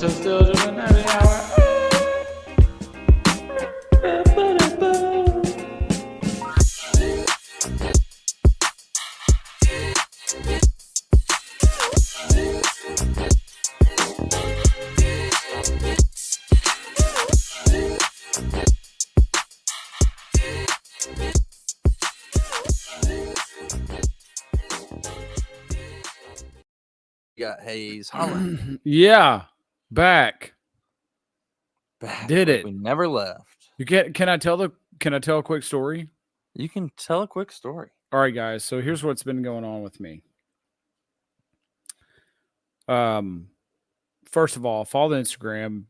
to Still Dripping Happy Hour. Got Hayes Holland. Yeah, back. Did like it? We never left. You can I tell a quick story? You can tell a quick story. All right, guys. So here's what's been going on with me. First of all, follow the Instagram.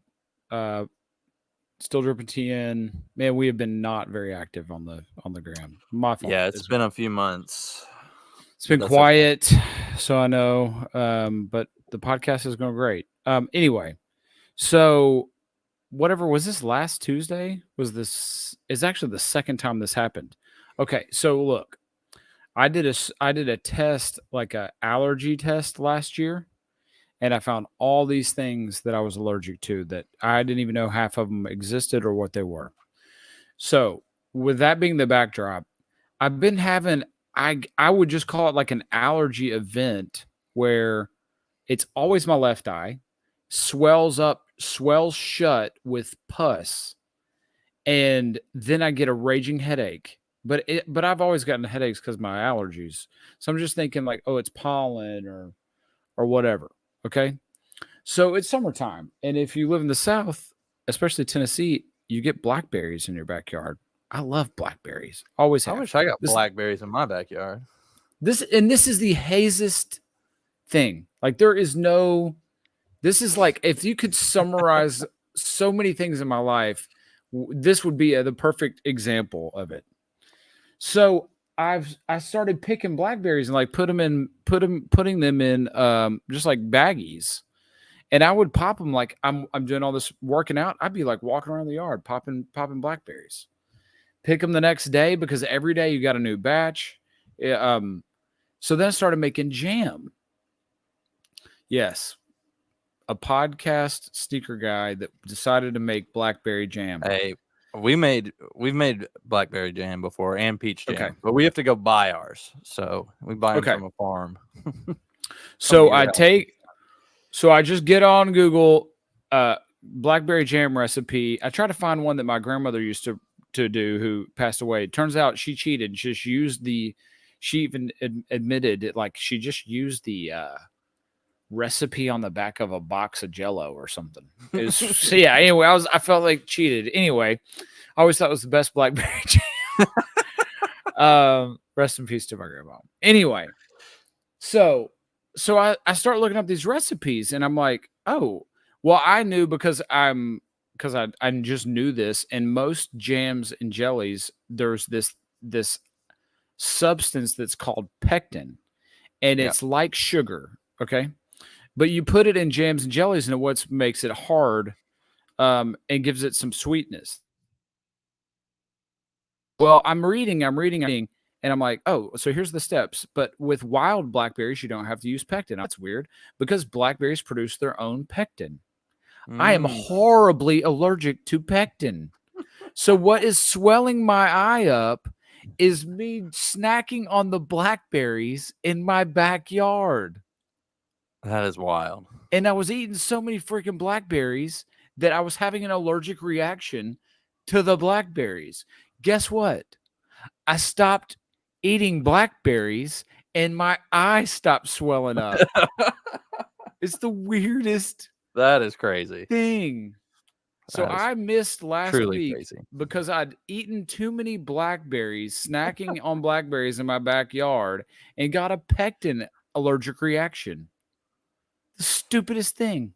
Still Dripping TN. Man, we have been not very active on the gram. My fault. Yeah, it's been a few months. It's been That's quiet, so I know. But the podcast is going great. Anyway, so whatever was this last Tuesday? Is actually the second time this happened. Okay, so look, I did a test, like a allergy test last year, and I found all these things that I was allergic to that I didn't even know half of them existed or what they were. So, with that being the backdrop, I've been having I would just call it like an allergy event where it's always my left eye, swells shut with pus, and then I get a raging headache. But I've always gotten headaches because of my allergies. So I'm just thinking like, oh, it's pollen or whatever. Okay. So it's summertime. And if you live in the South, especially Tennessee, you get blackberries in your backyard. I love blackberries. Always have. I wish I got blackberries in my backyard. This is the hazest thing. Like this is like, if you could summarize so many things in my life, this would be the perfect example of it. So I started picking blackberries and like putting them in just like baggies. And I would pop them like I'm doing all this working out. I'd be like walking around the yard, popping blackberries. Pick them the next day because every day you got a new batch. So then I started making jam. Yes, a podcast sneaker guy that decided to make blackberry jam. Hey, we've made blackberry jam before and peach jam, but we have to go buy ours. So we buy them from a farm. So I just get on Google, blackberry jam recipe. I try to find one that my grandmother used to do, who passed away. It turns out she cheated. She even admitted it, like she just used the recipe on the back of a box of Jell-O or something. So yeah. Anyway, I felt like cheated. Anyway, I always thought it was the best blackberry jam. Rest in peace to my grandma. Anyway, so I start looking up these recipes, and I'm like, oh, well, I knew because I just knew this. And most jams and jellies, there's this substance that's called pectin, and it's like sugar. Okay. But you put it in jams and jellies, and what makes it hard, and gives it some sweetness. Well, I'm reading, and I'm like, oh, so here's the steps. But with wild blackberries, you don't have to use pectin. That's weird because blackberries produce their own pectin. I am horribly allergic to pectin. So what is swelling my eye up is me snacking on the blackberries in my backyard. That is wild. And I was eating so many freaking blackberries that I was having an allergic reaction to the blackberries. Guess what? I stopped eating blackberries and my eye stopped swelling up. It's the weirdest. That is crazy thing. So I missed last week because I'd eaten too many blackberries, snacking on blackberries in my backyard, and got a pectin allergic reaction. The stupidest thing.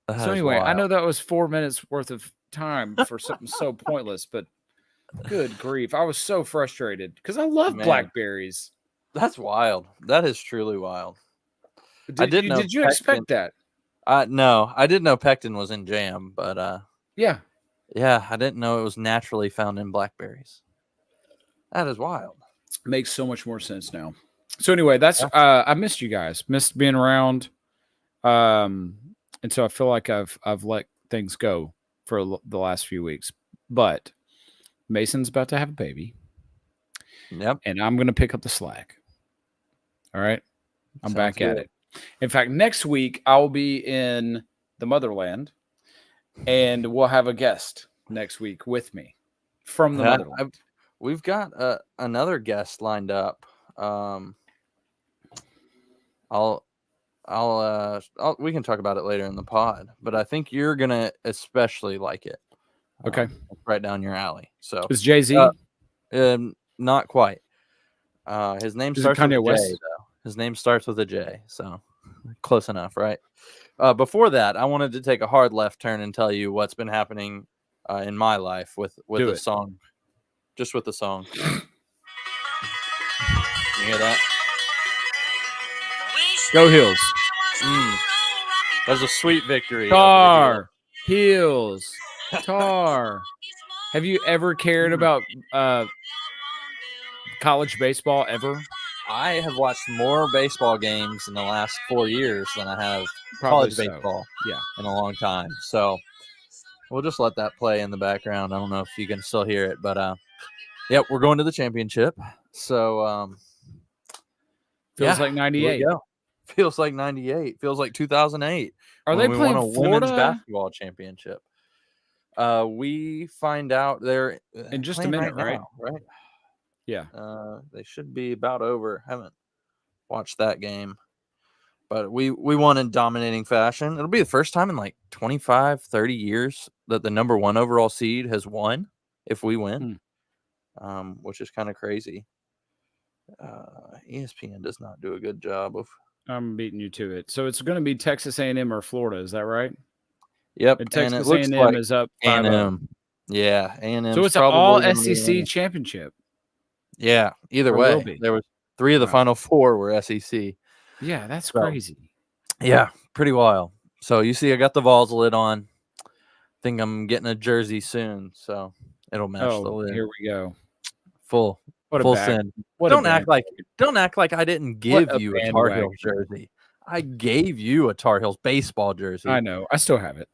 So anyway, I know that was 4 minutes worth of time for something so pointless, but good grief. I was so frustrated because I love blackberries. That's wild. That is truly wild. Did you expect that? No, I didn't know pectin was in jam, but yeah, I didn't know it was naturally found in blackberries. That is wild. Makes so much more sense now. So anyway, that's I missed you guys. Missed being around. And and so I feel like I've let things go for the last few weeks. But Mason's about to have a baby. Yep. And I'm going to pick up the slack. All right. I'm back at it. In fact, next week I'll be in the motherland, and we'll have a guest next week with me from the motherland. We've got another guest lined up. We can talk about it later in the pod, but I think you're gonna especially like it. Okay. Right down your alley. So is Jay-Z? Not quite. His name starts with a J, though. His name starts with a J, so close enough, right? Before that, I wanted to take a hard left turn and tell you what's been happening in my life with a song. Just with the song. You hear that? Go Heels. That was a sweet victory. Tar Heels. Tar. Have you ever cared about college baseball ever? I have watched more baseball games in the last 4 years than I have college baseball in a long time. So we'll just let that play in the background. I don't know if you can still hear it, but we're going to the championship. So feels like 98. Feels like 98. Feels like 2008. Are they playing won a Florida? Women's basketball championship? We find out they're in just a minute, right? Now, right? Yeah. They should be about over. Haven't watched that game, but we won in dominating fashion. It'll be the first time in like 25, 30 years that the number 1 overall seed has won if we win, which is kind of crazy. ESPN does not do a good job of. I'm beating you to it. So it's going to be Texas A&M or Florida. Is that right? Yep. And Texas A&M is up 5-0. Yeah, A&M. So it's an all SEC championship. Yeah. Either way, there was 3 of the final 4 were SEC. Yeah, that's crazy. Yeah, pretty wild. So you see, I got the Vols lid on. Think I'm getting a jersey soon, so it'll match the lid. Here we go. Full send. Don't act like I didn't give you a Tar Heels jersey. I gave you a Tar Heels baseball jersey. I know. I still have it.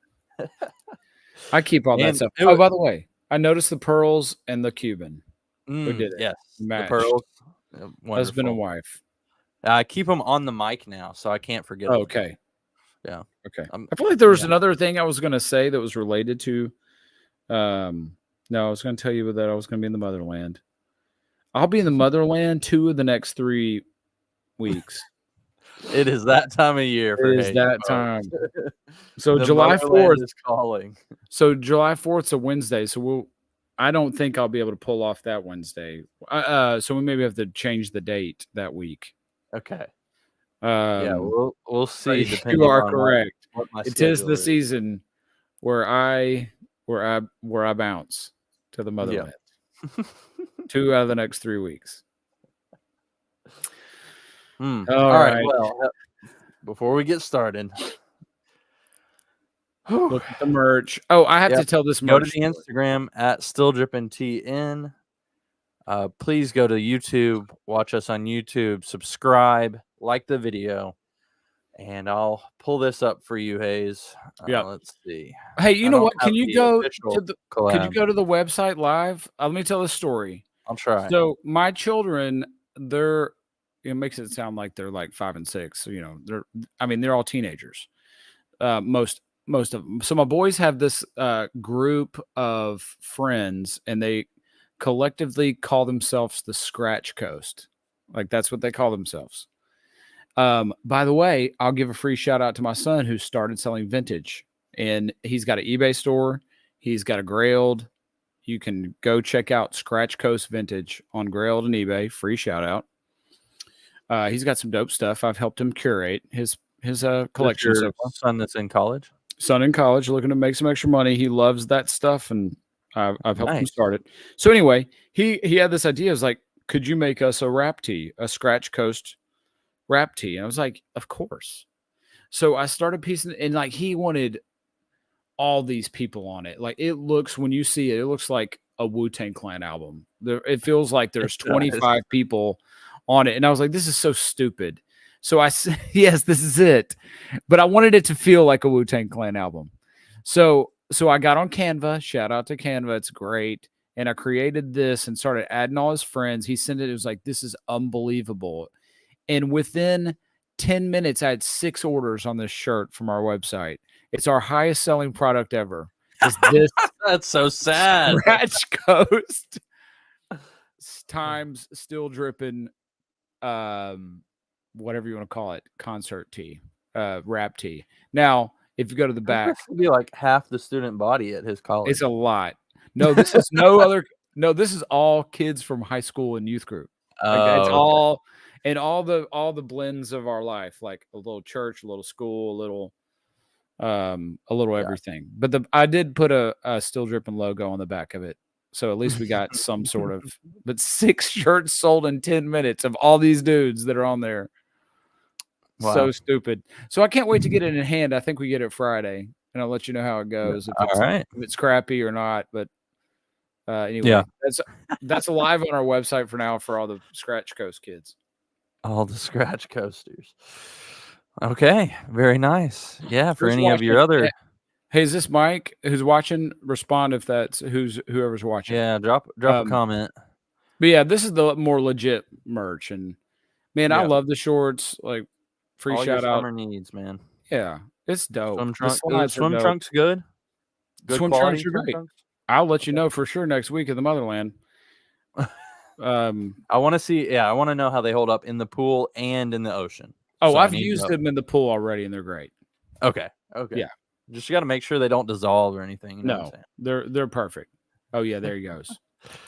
I keep all that stuff. By the way, I noticed the pearls and the Cuban. Who did it? Yes, matched. The pearls. Husband and wife. I keep them on the mic now, so I can't forget. Okay. Yeah. Okay. I feel like there was another thing I was going to say that was related to. No, I was going to tell you that I was going to be in the motherland. I'll be in the motherland 2 of the next 3 weeks. It is that time of year. It is that time. So July 4th is calling. So July 4th is a Wednesday. So I don't think I'll be able to pull off that Wednesday. So we maybe have to change the date that week. Okay. We'll see. You are correct. It is the season where I bounce to the motherland. Yeah. 2 out of the next 3 weeks. All right. Well, before we get started, look at the merch. Oh, I have to tell this merch. Go to the Instagram at StillDrippingTN. Please go to YouTube. Watch us on YouTube. Subscribe. Like the video. And I'll pull this up for you, Hayes. Let's see. Hey, you know what? Can you go to the website live? Let me tell the story. I'll try. So my children, it makes it sound like they're like 5 and 6. So, they're all teenagers. Most of them. So my boys have this group of friends, and they collectively call themselves the Scratch Coast. Like that's what they call themselves. By the way, I'll give a free shout out to my son who started selling vintage, and he's got an eBay store. He's got a Grailed. You can go check out Scratch Coast Vintage on Grailed and eBay. Free shout out. He's got some dope stuff. I've helped him curate his collection. Your son that's in college? Son in college, looking to make some extra money. He loves that stuff, and I've helped him start it. So anyway, he had this idea. I was like, could you make us a wrap tee, a Scratch Coast wrap tee? And I was like, of course. So I started piecing, and like he wanted all these people on it. Like it looks, when you see it, it looks like a Wu-Tang Clan album. It feels like there's 25 people on it. And I was like, this is so stupid. So I said, yes, this is it. But I wanted it to feel like a Wu-Tang Clan album. So I got on Canva. Shout out to Canva. It's great. And I created this and started adding all his friends. He sent it. It was like, this is unbelievable. And within 10 minutes, I had 6 orders on this shirt from our website. It's our highest selling product ever. Is this That's so sad. Scratch Coast times still dripping, whatever you want to call it, concert tee, rap tee. Now, if you go to the back, it'd be like half the student body at his college. it's a lot. No, this is no other. No, this is all kids from high school and youth group. Like, it's all and all the blends of our life, like a little church, a little school, a little everything. But I did put a Still Dripping logo on the back of it. So at least we got some sort of, but 6 shirts sold in 10 minutes of all these dudes that are on there. Wow. So stupid. So I can't wait to get it in hand. I think we get it Friday, and I'll let you know how it goes. If it's crappy or not. But anyway, that's live on our website for now for all the Scratch Coast kids. All the Scratch Coasters. Okay, very nice. Yeah, for any of your other. Hey, is this Mike who's watching? Respond if that's whoever's watching. Yeah, drop a comment. But yeah, this is the more legit merch, and man, I love the shorts. Like free all shout your out. Summer needs, man. Yeah, it's dope. Swim trunks good. Swim trunks are great. I'll let you know for sure next week at the Motherland. I want to see. Yeah, I want to know how they hold up in the pool and in the ocean. Oh, so I've used them in the pool already, and they're great. Okay. Yeah. Just got to make sure they don't dissolve or anything. You know they're perfect. Oh yeah, there he goes.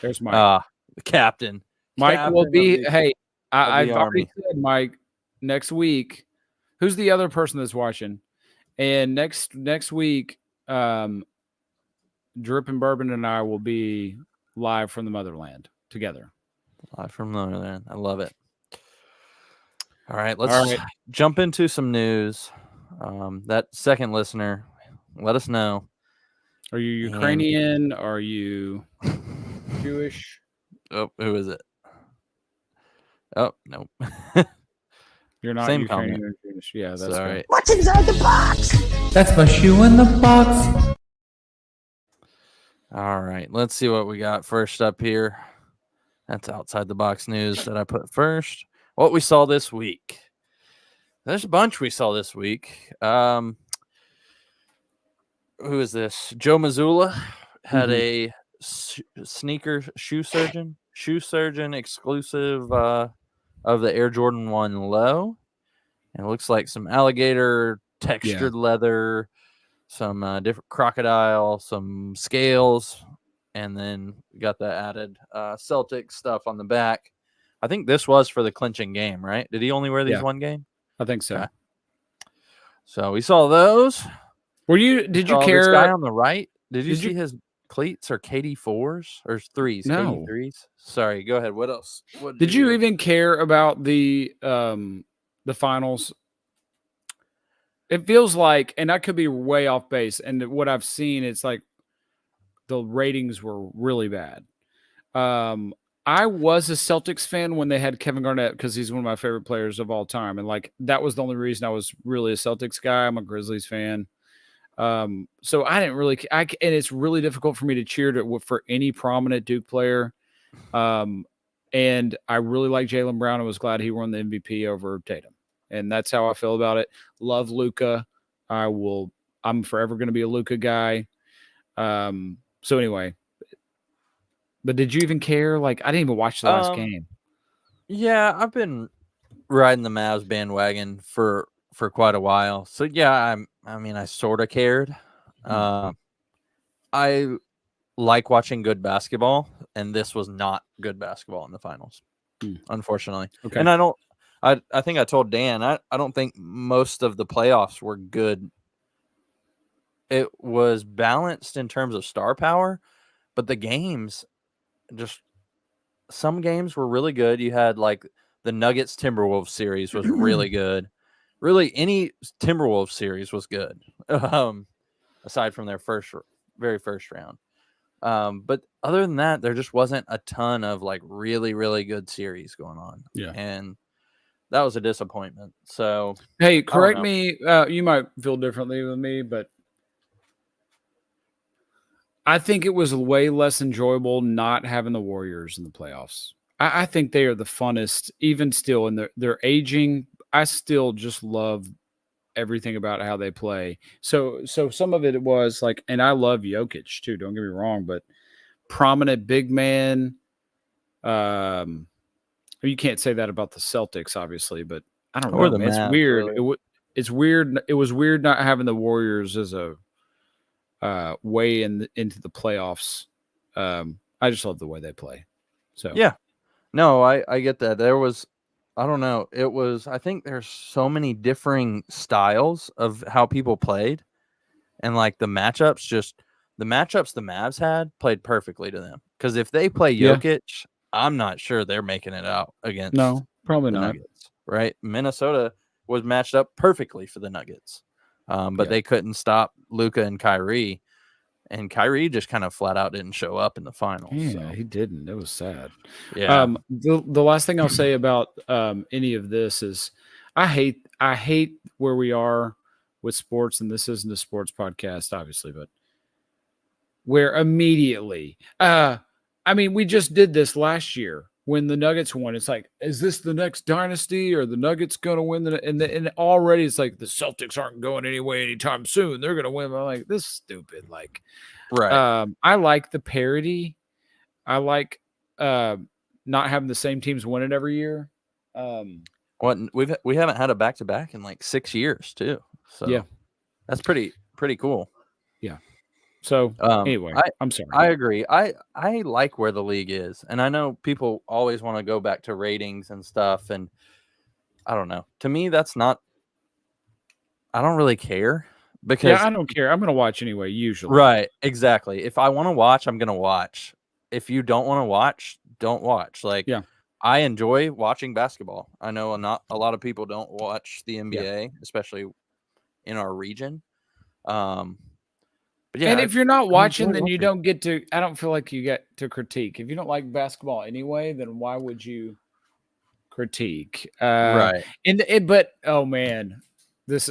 There's Mike. The captain. Mike will be. I've already said Mike. Next week, who's the other person that's watching? And next week, Drip and Bourbon and I will be live from the Motherland together. Live from the Motherland. I love it. All right, let's jump into some news. That second listener, let us know. Are you Ukrainian? Are you Jewish? Oh, who is it? Oh, no. You're not Ukrainian or Jewish. Yeah, that's all right. What's inside the box? That's my shoe in the box. All right, let's see what we got first up here. That's outside the box news that I put first. What we saw this week. There's a bunch we saw this week. Who is this? Joe Mazzulla had a sneaker shoe surgeon exclusive of the Air Jordan 1 Low. And it looks like some alligator textured leather, some different crocodile, some scales, and then got the added Celtic stuff on the back. I think this was for the clinching game, right? Did he only wear these one game? I think so. Okay. So we saw those. Did you care? This guy on the right? Did you see his cleats or KD4s or 3s? No. KD3s? Sorry, go ahead. What else? Did you even care about the finals? It feels like, and I could be way off base, and what I've seen, it's like the ratings were really bad. I was a Celtics fan when they had Kevin Garnett because he's one of my favorite players of all time. And like, that was the only reason I was really a Celtics guy. I'm a Grizzlies fan. So I didn't really, and it's really difficult for me to cheer for any prominent Duke player. And I really like Jaylen Brown. I was glad he won the MVP over Tatum. And that's how I feel about it. Love Luka. I'm forever going to be a Luka guy. So anyway, but did you even care? Like, I didn't even watch the last game. Yeah, I've been riding the Mavs bandwagon for quite a while. So yeah, I sort of cared. I like watching good basketball, and this was not good basketball in the finals, unfortunately. Okay. And I think I told Dan, I don't think most of the playoffs were good. It was balanced in terms of star power, but the games, just some games were really good. You had like the Nuggets Timberwolves series was really good. Really, any Timberwolves series was good, aside from their very first round. But other than that, there just wasn't a ton of like really, really good series going on. Yeah. And that was a disappointment. So hey, correct me. You might feel differently with me, but I think it was way less enjoyable not having the Warriors in the playoffs. I think they are the funnest, even still, and they're aging. I still just love everything about how they play. So some of it was like, and I love Jokic too. Don't get me wrong, but prominent big man. You can't say that about the Celtics, obviously, but I don't know. Man, it's weird. Really. It's weird. It was weird not having the Warriors as a way into the playoffs. I just love the way they play. So yeah, no, I get that. There was, I don't know. It was, I think there's so many differing styles of how people played, and like the matchups the Mavs had played perfectly to them. Because if they play Jokic, I'm not sure they're making it out against probably the not. Nuggets, right? Minnesota was matched up perfectly for the Nuggets, but they couldn't stop Luka and Kyrie. And Kyrie just kind of flat out didn't show up in the finals. Yeah, so. he didn't. It was sad. Yeah. The last thing I'll say about any of this is I hate where we are with sports, and this isn't a sports podcast, obviously, but where immediately, we just did this last year when the Nuggets won. It's like, is this the next dynasty, or the Nuggets going to win? And already it's like the Celtics aren't going anyway anytime soon. They're going to win. I'm like, this is stupid. Like, right. I like the parity. I like not having the same teams win it every year. We haven't had a back-to-back in like 6 years too. So yeah, that's pretty cool. Yeah. So anyway, I'm sorry. I agree. I like where the league is, and I know people always want to go back to ratings and stuff, and I don't know. To me, that's not. I don't really care because I don't care. I'm going to watch anyway. Usually, right? Exactly. If I want to watch, I'm going to watch. If you don't want to watch, don't watch. Like, I enjoy watching basketball. I know not a lot of people don't watch the NBA, especially in our region. But yeah, and if you're not watching, then you don't get to. I don't feel like you get to critique. If you don't like basketball anyway, then why would you critique? Right. But oh man,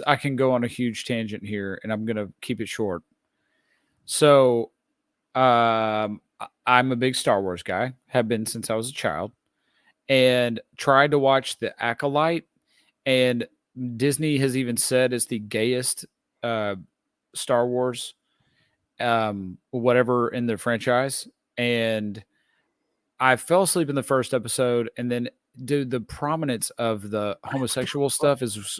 I can go on a huge tangent here, and I'm gonna keep it short. So, I'm a big Star Wars guy. Have been since I was a child, and tried to watch The Acolyte, and Disney has even said it's the gayest Star Wars whatever in the franchise. And I fell asleep in the first episode, and then the prominence of the homosexual stuff is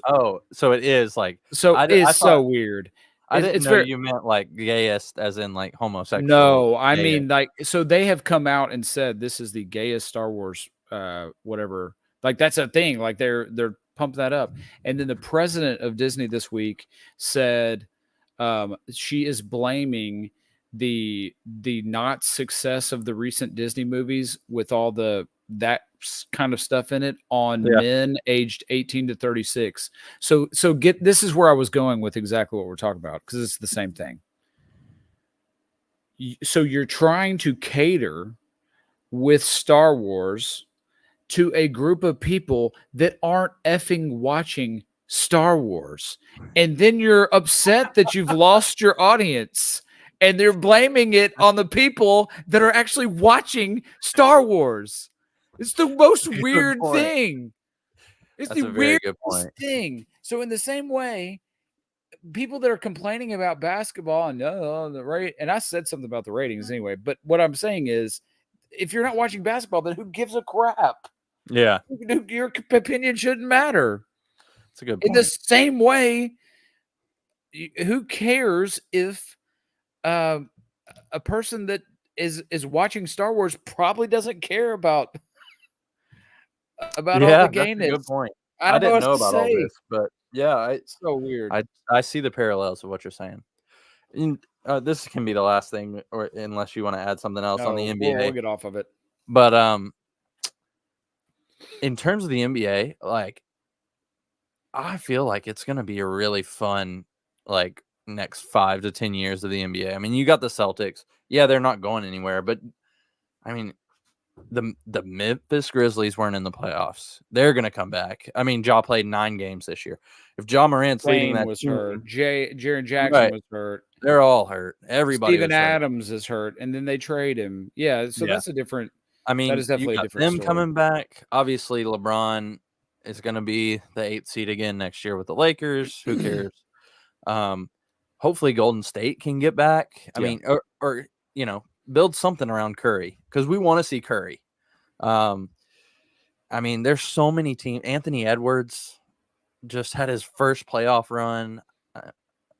so it is like it's so weird. I didn't know you meant like gayest as in like homosexual. No, I mean like, so they have come out and said this is the gayest Star Wars whatever. Like that's a thing. Like they're pumping that up. And then the president of Disney this week said she is blaming the not success of the recent Disney movies with all that kind of stuff in it on men aged 18 to 36. So this is where I was going with exactly what we're talking about, because it's the same thing. So you're trying to cater with Star Wars to a group of people that aren't effing watching Star Wars, and then you're upset that you've lost your audience, and they're blaming it on the people that are actually watching Star Wars. It's the most weird thing. It's the weirdest thing. So in the same way, people that are complaining about basketball and the rate, and I said something about the ratings anyway, but what I'm saying is, if you're not watching basketball, then who gives a crap? Yeah, your opinion shouldn't matter. That's a good point. In the same way, who cares if a person that is watching Star Wars probably doesn't care about all the gayness? Good point. I didn't know about all this, but it's so weird. I see the parallels of what you're saying. This can be the last thing, or unless you want to add something else on the NBA. We'll get off of it. But in terms of the NBA, like, I feel like it's going to be a really fun, like, next 5 to 10 years of the NBA. I mean, you got the Celtics. Yeah, they're not going anywhere, but I mean, the Memphis Grizzlies weren't in the playoffs. They're going to come back. I mean, Ja played 9 games this year. If Ja Morant's leading Wayne that was team, hurt. Jaren Jackson right, was hurt. they're all hurt. Everybody Steven was hurt. Adams is hurt, and then they trade him. Yeah, so Yeah. that's a different. I mean, that is definitely you a got different them story. coming back. Obviously, LeBron is going to be the 8th seed again next year with the Lakers. Who cares? Hopefully, Golden State can get back. I mean, or build something around Curry because we want to see Curry. I mean, there's so many teams. Anthony Edwards just had his first playoff run.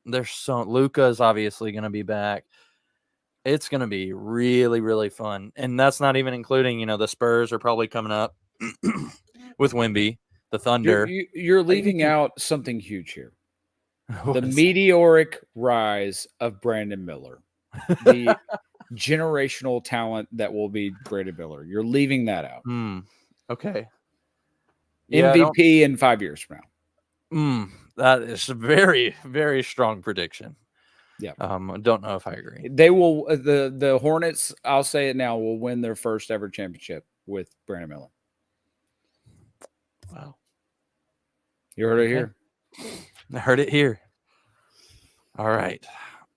Luka is obviously going to be back. It's going to be really, really fun. And that's not even including, the Spurs are probably coming up with Wemby, the Thunder. You're leaving out something huge here. The meteoric rise of Brandon Miller, the generational talent that will be Brandon Miller. You're leaving that out. Okay. MVP in 5 years from now. That is a very, very strong prediction. Yeah. I don't know if I agree. They will. The Hornets, I'll say it now, will win their first ever championship with Brandon Miller. Wow. You heard it here. I heard it here. All right.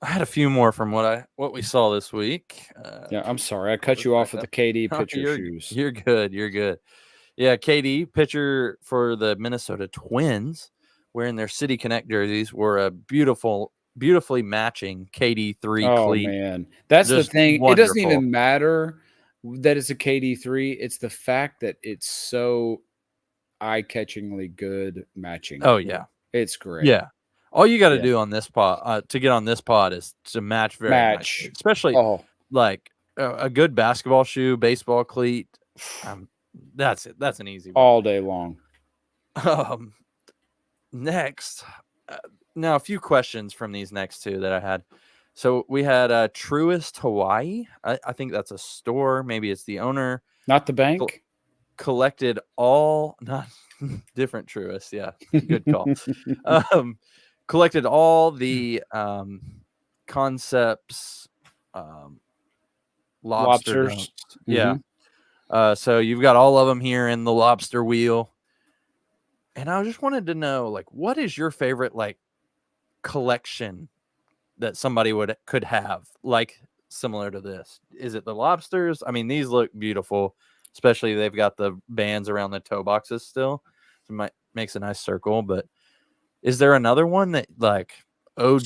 I had a few more from what we saw this week. I'm sorry. I cut you off with the KD pitcher shoes. You're good. You're good. Yeah, KD, pitcher for the Minnesota Twins, wearing their City Connect jerseys, were a beautifully matching KD3 cleat. Oh, man. That's just the thing. wonderful. It doesn't even matter that it's a KD3. It's the fact that it's so eye-catchingly good matching. Oh, yeah. It's great. Yeah. All you got to do on this pod to get on this pod is to match nicely. Especially like a good basketball shoe, baseball cleat. That's it. That's an easy one. All day long. Next, now a few questions from these next two that I had. So we had Truist Hawaii. I think that's a store. Maybe it's the owner. Not the bank. Collected all, not different Truist. Yeah, good call. Collected all the concepts, lobsters. Mm-hmm. Yeah. So you've got all of them here in the lobster wheel. And I just wanted to know, like, what is your favorite, like, collection that somebody could have, like, similar to this? Is it the lobsters? I mean, these look beautiful, especially they've got the bands around the toe boxes still. So makes a nice circle, but is there another one that, like, OG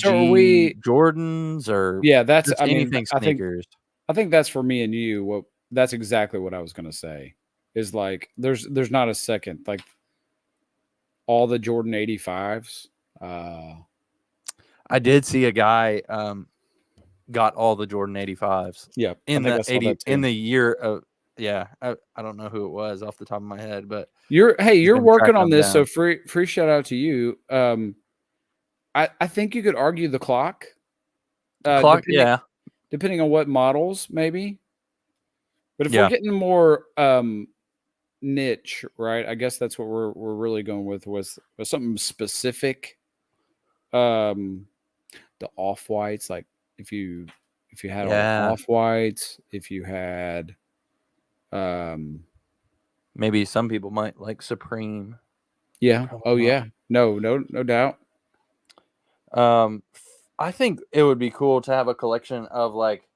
Jordans or that's anything sneakers? I think that's for me and you. That's exactly what I was going to say. Is like there's not a second, like all the Jordan 85s. I did see a guy got all the Jordan 85s. Yeah, in the year of I don't know who it was off the top of my head, but you're working on this, so free shout out to you. I think you could argue the clock. Depending on what models, maybe. But if we're getting more niche, right? I guess that's what we're really going with was something specific. The off-whites, like if you had off-whites, if you had maybe some people might like Supreme. Yeah. Oh yeah. No doubt. I think it would be cool to have a collection of, like,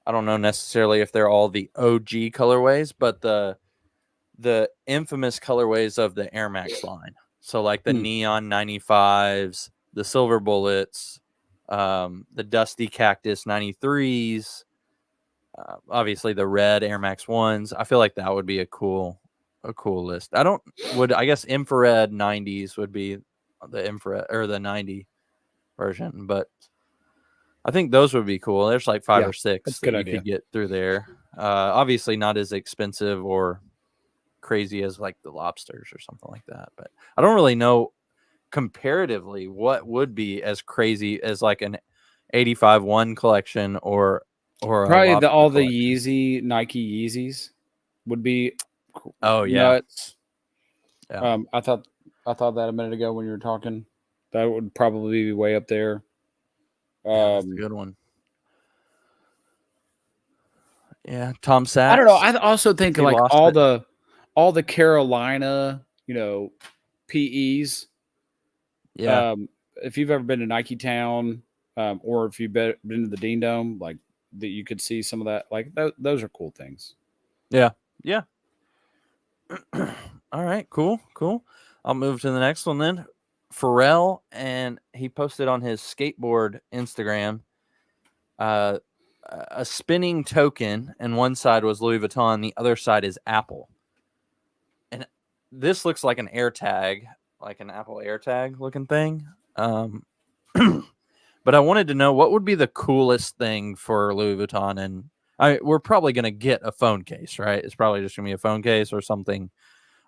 I don't know necessarily if they're all the OG colorways, but the infamous colorways of the Air Max line. So like the neon 95s, the silver bullets, the dusty cactus 93s, obviously the red Air Max 1s. I feel like that would be a cool list. I guess infrared 90s would be the infrared or the 90 version, but I think those would be cool. There's like 5 or 6 that you could get through there. Obviously not as expensive or crazy as like the lobsters or something like that, but I don't really know comparatively what would be as crazy as like an 85 1 collection or probably all the Yeezy Nike Yeezys would be nuts. Yeah. I thought that a minute ago when you were talking. That would probably be way up there. That's a good one. Yeah, Tom Sachs. I don't know. I also think He like lost all the Carolina, PEs. Yeah, If you've ever been to Nike Town, or if you've been to the Dean Dome, like that, you could see some of that. Like those are cool things. yeah. All right, cool. I'll move to the next one then. Pharrell, and he posted on his skateboard Instagram a spinning token, and one side was Louis Vuitton, the other side is Apple. And this looks like an AirTag, like an Apple AirTag looking thing. But I wanted to know what would be the coolest thing for Louis Vuitton, and we're probably going to get a phone case, right? It's probably just going to be a phone case or something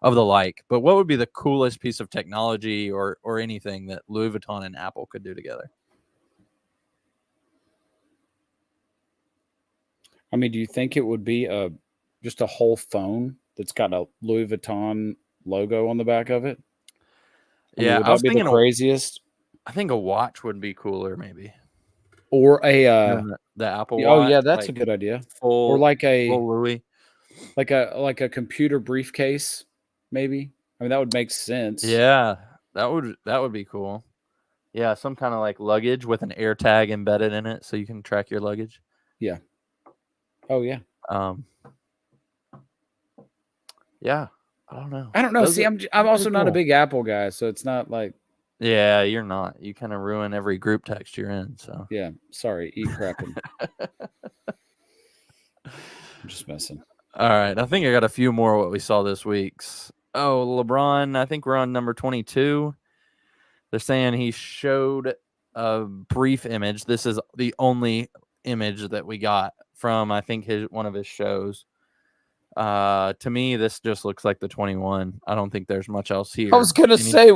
of the like. But what would be the coolest piece of technology or anything that Louis Vuitton and Apple could do together? I mean, do you think it would be just a whole phone that's got a Louis Vuitton logo on the back of it? Yeah, would I was that be thinking the craziest? I think a watch would be cooler, maybe. Or a the Apple Watch. oh yeah, that's a good idea. Or like full Louis, like a computer briefcase, maybe. I mean, that would make sense. Yeah, that would be cool. Yeah, some kind of like luggage with an AirTag embedded in it, so you can track your luggage. Yeah. Oh yeah. Yeah. I don't know. Those See, I'm also not a big Apple guy, so it's not like. Yeah, you're not. You kind of ruin every group text you're in. So yeah, sorry, eat crapping. I'm just messing. All right, I think I got a few more what we saw this week's. Oh, LeBron, I think we're on number 22. They're saying he showed a brief image. This is the only image that we got from, I think, one of his shows. To me, this just looks like the 21. I don't think there's much else here. I was gonna say,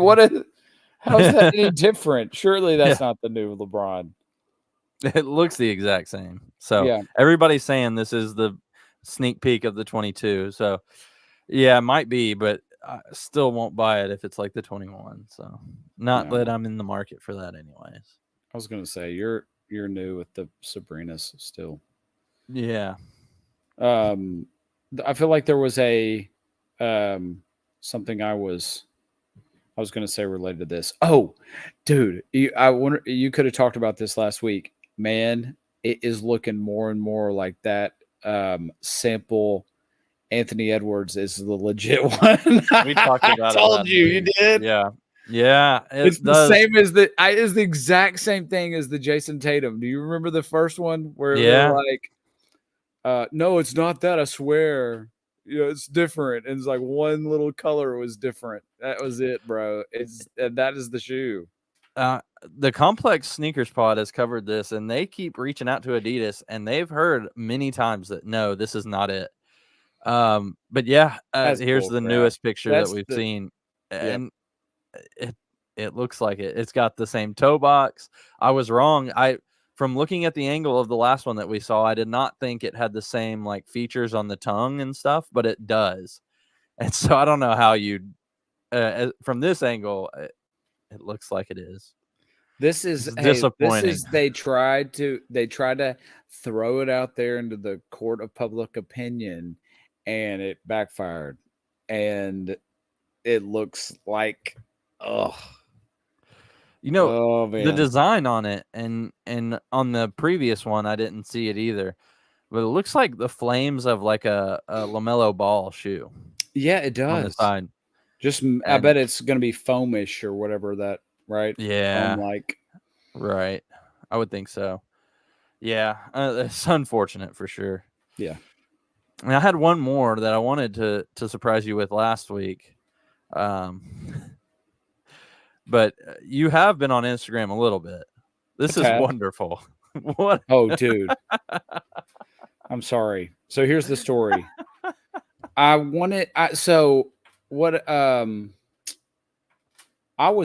how's that any different? Surely that's not the new LeBron. It looks the exact same. So yeah, everybody's saying this is the sneak peek of the 22. So yeah, it might be, but I still won't buy it if it's like the 21. So not that I'm in the market for that anyways. I was gonna say you're new with the Sabrinas still. Yeah. I feel like there was a something I was going to say related to this. Oh, dude, I wonder, you could have talked about this last week. Man, it is looking more and more like that sample Anthony Edwards is the legit one. We talked about it. I told you, you did. Yeah. Yeah. It's the same as is the exact same thing as the Jason Tatum. Do you remember the first one where they were like, no, it's not that, I swear. It's different. And it's like one little color was different. That was it, bro. That is the shoe. The Complex Sneakers Pod has covered this, and they keep reaching out to Adidas, and they've heard many times that no, this is not it. But yeah, here's the newest picture that we've seen, and it looks like it. It's got the same toe box. I was wrong. From looking at the angle of the last one that we saw, I did not think it had the same like features on the tongue and stuff, but it does. And so I don't know how from this angle, it looks like it is. This is disappointing. They tried to throw it out there into the court of public opinion, and it backfired. And it looks like, the design on it and on the previous one, I didn't see it either, but it looks like the flames of like a LaMelo Ball shoe. Yeah, it does. On the side. I bet it's going to be foamish or whatever that, right? Yeah. Right. I would think so. Yeah. It's unfortunate for sure. Yeah. And I had one more that I wanted to surprise you with last week. But you have been on Instagram a little bit. This is wonderful. What? Oh, dude. I'm sorry. So here's the story. I was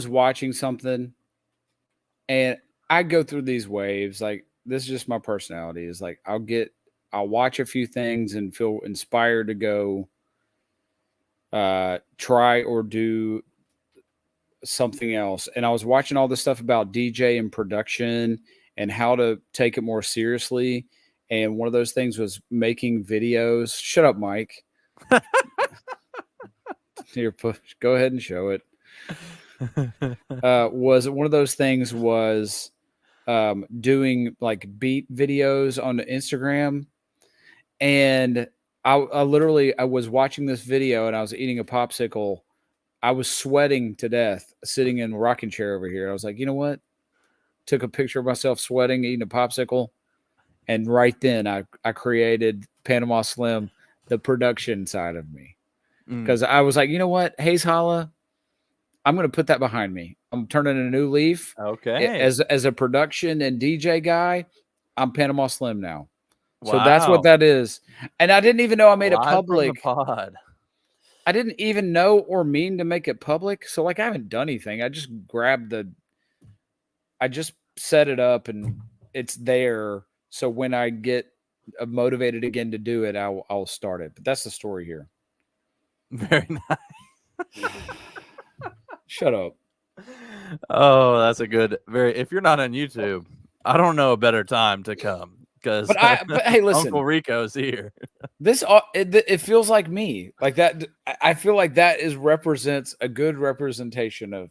watching something, and I go through these waves. Like, this is just my personality. Is like I'll watch a few things and feel inspired to go try or do something else. And I was watching all this stuff about DJ and production and how to take it more seriously. and one of those things was making videos. Shut up, Mike. Here, go ahead and show it. Was one of those things was doing like beat videos on Instagram, and I was watching this video and I was eating a popsicle. I was sweating to death sitting in a rocking chair over here. I was like, you know what? Took a picture of myself sweating, eating a popsicle. And right then I created Panama Slim, the production side of me. Because I was like, you know what? Hayes Holla, I'm going to put that behind me. I'm turning a new leaf. Okay. As a production and DJ guy, I'm Panama Slim now. Wow. So that's what that is. And I didn't even know I made it public. Pod. I didn't even know or mean to make it public. So like I haven't done anything. I just I just set it up and it's there. So when I get motivated again to do it, I'll start it. But that's the story here. Very nice. Shut up. Oh, that's a good if you're not on YouTube, I don't know a better time to come. But hey, listen, Uncle Rico's here. This it feels like me, like that. I feel like that represents a good representation of,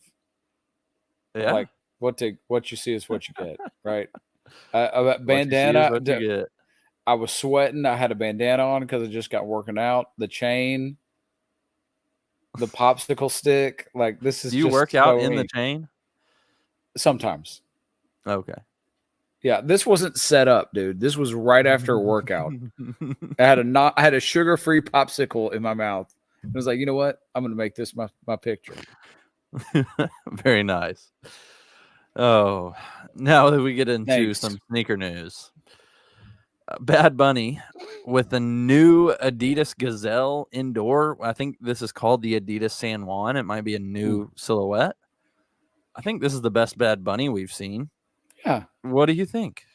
like what you see is what you get, right? Bandana. What you get. I was sweating. I had a bandana on because I just got working out. The chain, the popsicle stick. Like this is. Do you work out in the chain? Sometimes. Okay. Yeah, this wasn't set up, dude. This was right after a workout. I had a sugar-free popsicle in my mouth. I was like, you know what? I'm going to make this my picture. Very nice. Oh, now that we get into some sneaker news. Bad Bunny with the new Adidas Gazelle indoor. I think this is called the Adidas San Juan. It might be a new silhouette. I think this is the best Bad Bunny we've seen. Yeah. What do you think?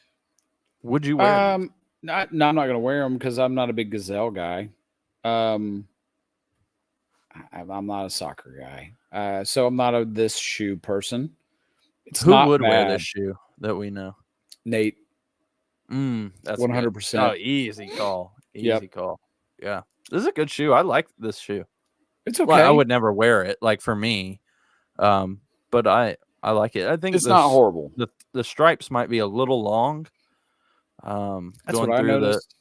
Would you wear them? No, I'm not going to wear them because I'm not a big Gazelle guy. I'm not a soccer guy. So I'm not this shoe person. Who would wear this shoe that we know? Nate. That's 100%. Oh, easy call. Easy call. Yeah. This is a good shoe. I like this shoe. It's okay. Well, I would never wear it, like for me. But I like it. I think it's not horrible. The stripes might be a little long. That's what I noticed.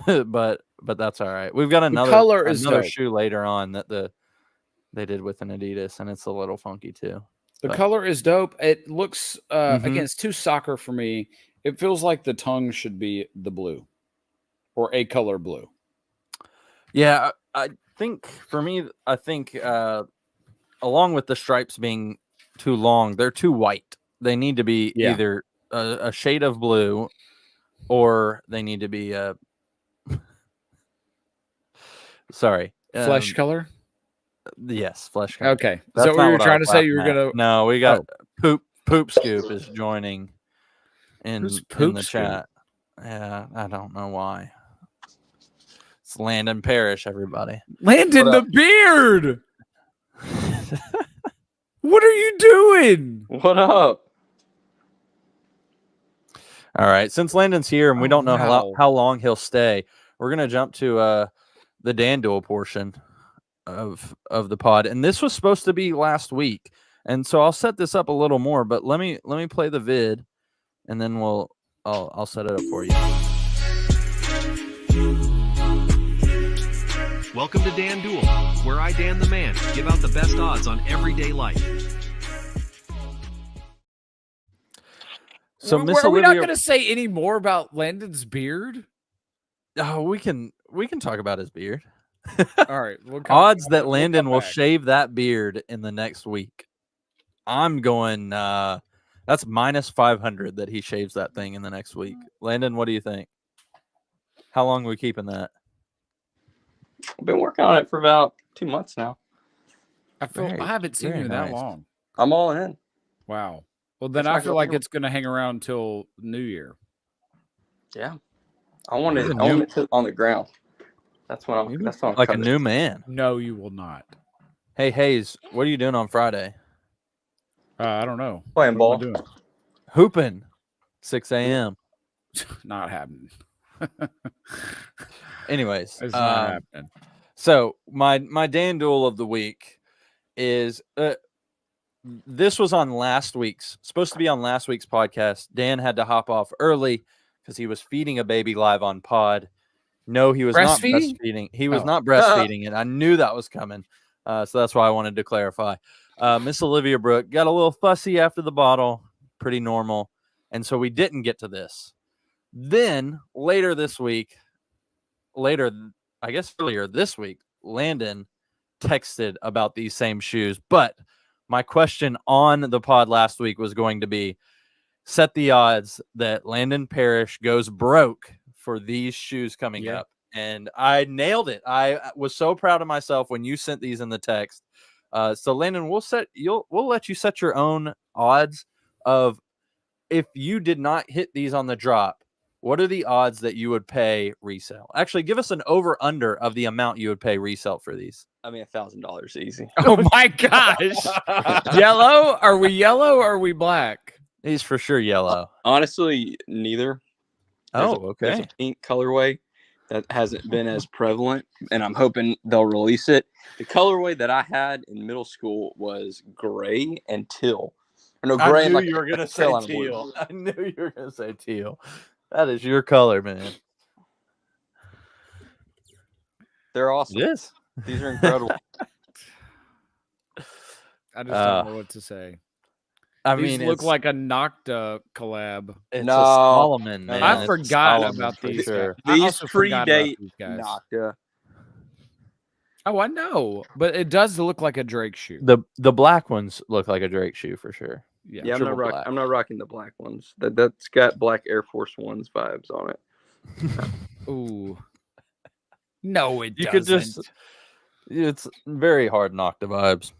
but that's all right. We've got another shoe later on that they did with an Adidas, and it's a little funky too. The color is dope. It looks again, it's too soccer for me. It feels like the tongue should be the blue or a color blue. Yeah, I think for me, along with the stripes being too long, they're too white. They need to be either a shade of blue or they need to be flesh color. Yes, flesh color. Okay, that's so what you were trying to say. You were gonna. No, we got poop scoop is joining in the chat. Yeah, I don't know why. It's Landon Parrish, everybody. Landon the beard. What are you doing? What up? All right. Since Landon's here and we don't know how long he'll stay, we're gonna jump to the Dan Duel portion of the pod. And this was supposed to be last week. And so I'll set this up a little more, but let me play the vid and then I'll set it up for you. Welcome to Dan Duel, where I, Dan the Man, give out the best odds on everyday life. So are we not going to say any more about Landon's beard? Oh, we can talk about his beard. All right. Odds that Landon will shave that beard in the next week. I'm going. That's minus 500 that he shaves that thing in the next week. Landon, what do you think? How long are we keeping that? I've been working on it for about 2 months now. I haven't seen you that long. I'm all in. Wow. Well, then I feel like it's going to hang around till New Year. Yeah, I want it on the ground. That's what I'm. That's what I'm like a new man. No, you will not. Hey Hayes, what are you doing on Friday? I don't know. Playing ball. Hooping. 6 a.m. Not happening. Anyways, It's not happening. so my Dan Duel of the week is this was on supposed to be on last week's podcast. Dan had to hop off early because he was feeding a baby live on pod. No, he was not breastfeeding. He was not breastfeeding, and I knew that was coming. So that's why I wanted to clarify. Miss Olivia Brooke got a little fussy after the bottle, pretty normal. And so we didn't get to this. Then earlier this week, Landon texted about these same shoes. But my question on the pod last week was going to be, set the odds that Landon Parrish goes broke for these shoes coming up. And I nailed it. I was so proud of myself when you sent these in the text. So Landon, we'll let you set your own odds of, if you did not hit these on the drop, what are the odds that you would pay resale? Actually, give us an over-under of the amount you would pay resale for these. I mean, $1,000 easy. Oh my gosh. Yellow? Are we yellow or are we black? He's for sure yellow. Honestly, neither. There's There's a pink colorway that hasn't been as prevalent, and I'm hoping they'll release it. The colorway that I had in middle school was gray and teal. No, gray. I knew you were gonna say teal. teal. I knew you were gonna say teal. That is your color, man. They're awesome. Yes. These are incredible. I just don't know what to say. I These mean, look like a Nocta collab. it's No. a Solomon, man. I It's a forgot Solomon about for these. sure. I These also forgot about predate these guys. Nocta. Oh, I know, but it does look like a Drake shoe. The black ones look like a Drake shoe for sure. Yeah. Yeah, triple black. I'm not rocking the black ones. That's got black Air Force Ones vibes on it. Ooh. No, it You doesn't. could just. It's very hard Nocta vibes.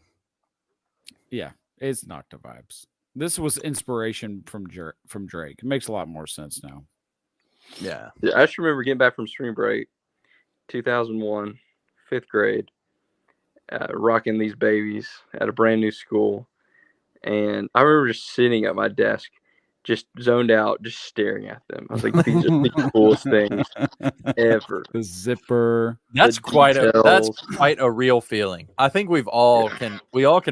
Yeah, it's Nocta vibes. This was inspiration from Drake. It makes a lot more sense now. Yeah. Yeah, I just remember getting back from spring break, 2001, 5th grade, rocking these babies at a brand new school. And I remember just sitting at my desk, just zoned out, just staring at them. I was like, these are the coolest things ever. The zipper. That's The quite details. a real feeling. I think we all can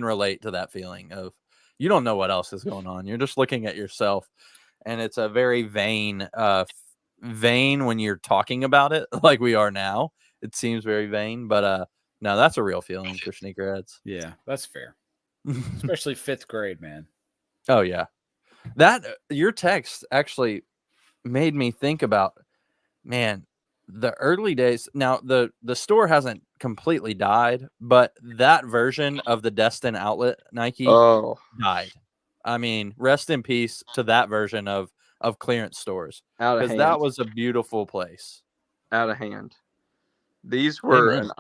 relate to that feeling of, you don't know what else is going on. You're just looking at yourself, and it's a very vain when you're talking about it like we are now. It seems very vain, but no, that's a real feeling for sneakerheads. Yeah, that's fair. Especially 5th grade, man. Oh yeah, that your text actually made me think about, man, the early days. Now the store hasn't completely died, but that version of the Destin outlet Nike died. I mean, rest in peace to that version of clearance stores, Out of because hand. that was a beautiful place. Out of hand. These were Amen.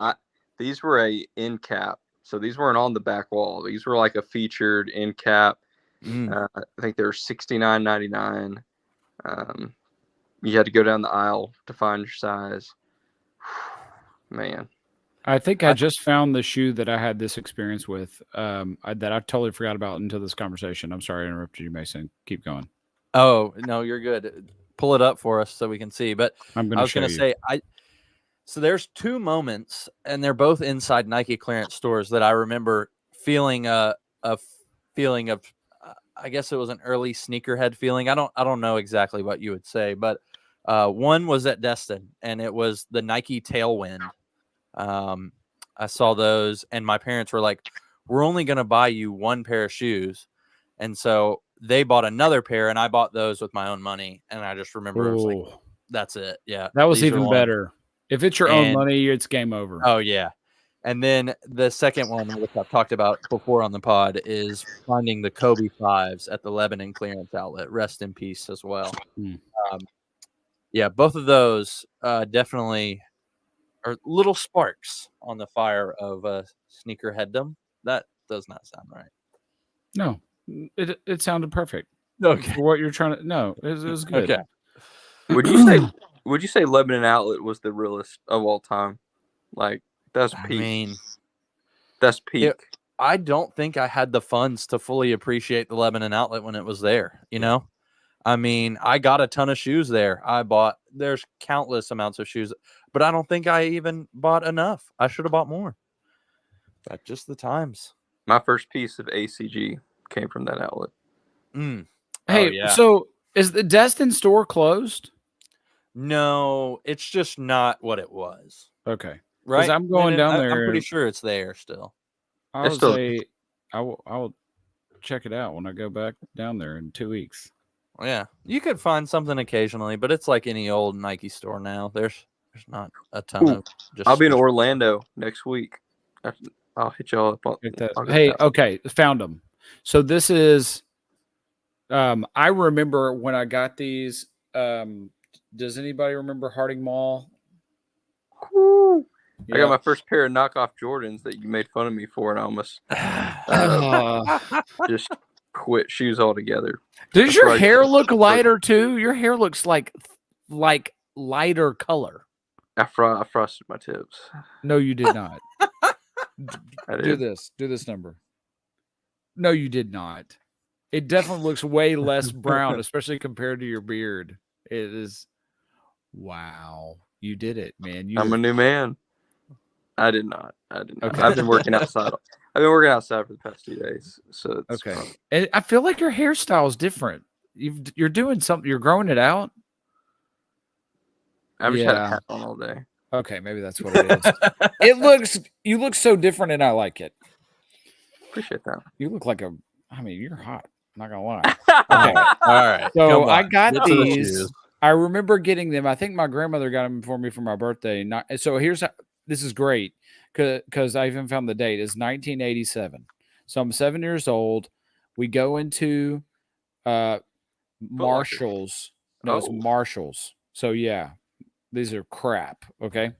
these were a end cap. So these weren't on the back wall. These were like a featured end cap. I think they were $69.99. You had to go down the aisle to find your size. Man. I think I just found the shoe that I had this experience with that I totally forgot about until this conversation. I'm sorry I interrupted you, Mason. Keep going. Oh no, you're good. Pull it up for us so we can see. But I was going to say, so there's two moments, and they're both inside Nike clearance stores, that I remember feeling a feeling of, I guess it was an early sneakerhead feeling. I don't know exactly what you would say, but one was at Destin, and it was the Nike Tailwind. I saw those, and my parents were like, "We're only going to buy you one pair of shoes," and so they bought another pair, and I bought those with my own money. And I just remember it was like, that's it. Yeah, that was these are even ones. better. If it's your own money, it's game over. Oh yeah. And then the second one, which I've talked about before on the pod, is finding the Kobe 5s at the Lebanon clearance outlet. Rest in peace as well. Yeah, both of those definitely are little sparks on the fire of sneakerheaddom. That does not sound right. No, it sounded perfect. Okay. For what you're trying to, no, it was good. Okay. Would you say Lebanon Outlet was the realest of all time? Like, that's peak. I mean, that's peak. I don't think I had the funds to fully appreciate the Lebanon Outlet when it was there. You know, I mean, I got a ton of shoes there. There's countless amounts of shoes, but I don't think I even bought enough. I should have bought more. But just the times. My first piece of ACG came from that outlet. Mm. Hey, yeah. So is the Destin store closed? No, it's just not what it was. Okay. Right? I'm going down there. I'm pretty sure it's there still. I would say I will check it out when I go back down there in 2 weeks. Yeah, you could find something occasionally, but it's like any old Nike store now. There's not a ton of. I'll be in Orlando next week. I'll hit y'all up on Hey, okay, found them. So this is. I remember when I got these. Does anybody remember Harding Mall? Woo. I got my first pair of knockoff Jordans that you made fun of me for, and I almost just quit shoes altogether. Does your hair look lighter too? Your hair looks like lighter color. I frosted my tips. No, you did not. I did. Do this number. No, you did not. It definitely looks way less brown, especially compared to your beard. It is. Wow, you did it, man. I'm a new man. I did not. Okay. I've been working outside. I've been working outside for the past 2 days. So it's okay. fun. And I feel like your hairstyle is different. You're doing something. You're growing it out. I've just had a hat on all day. Okay, maybe that's what it is. You look so different, and I like it. Appreciate that. You look like you're hot. I'm not gonna lie. Okay. All right. So I got these. I remember getting them. I think my grandmother got them for me for my birthday. This is great because I even found the date. It's 1987. So I'm 7 years old. We go into Marshalls. No, it's Marshalls. So yeah, these are crap. Okay.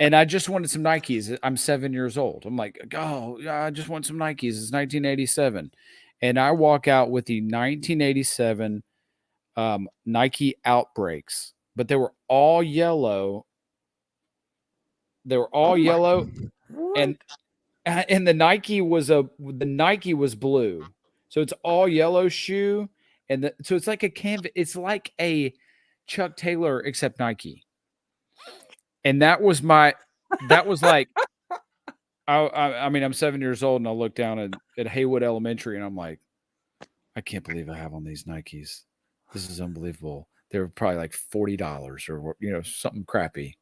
And I just wanted some Nikes. I'm 7 years old. I'm like, I just want some Nikes. It's 1987. And I walk out with the 1987 Nike Outbreaks, but they were all yellow. And the Nike was blue. So it's all yellow shoe, so it's like a canvas. It's like a Chuck Taylor except Nike. And that was like, I mean, I'm 7 years old and I look down at Haywood Elementary and I'm like, I can't believe I have on these Nikes. This is unbelievable. They were probably like $40 or something crappy.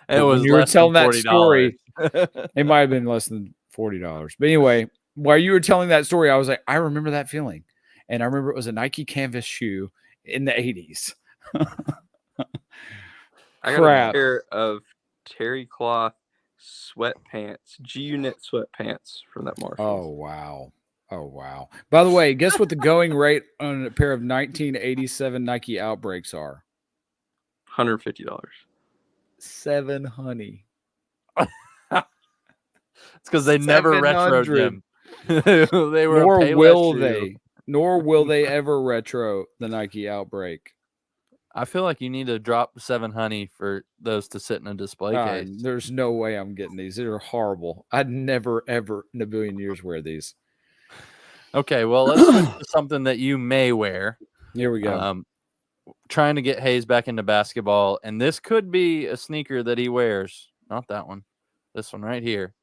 It was. You were telling that story. It might have been less than $40. But anyway, while you were telling that story, I was like, I remember that feeling, and I remember it was a Nike canvas shoe in the 80s. I got a pair of terry cloth sweatpants, G-Unit sweatpants from that Marshall. Oh, wow. By the way, guess what the going rate on a pair of 1987 Nike Outbreaks are? $150. $700. It's because they never retroed them. They were. Nor will they ever retro the Nike Outbreak. I feel like you need to drop $700 for those to sit in a display case. There's no way I'm getting these. They're horrible. I'd never, ever in a billion years wear these. Okay, well, let's switch to something that you may wear. Here we go. Trying to get Hayes back into basketball, and this could be a sneaker that he wears. Not that one. This one right here.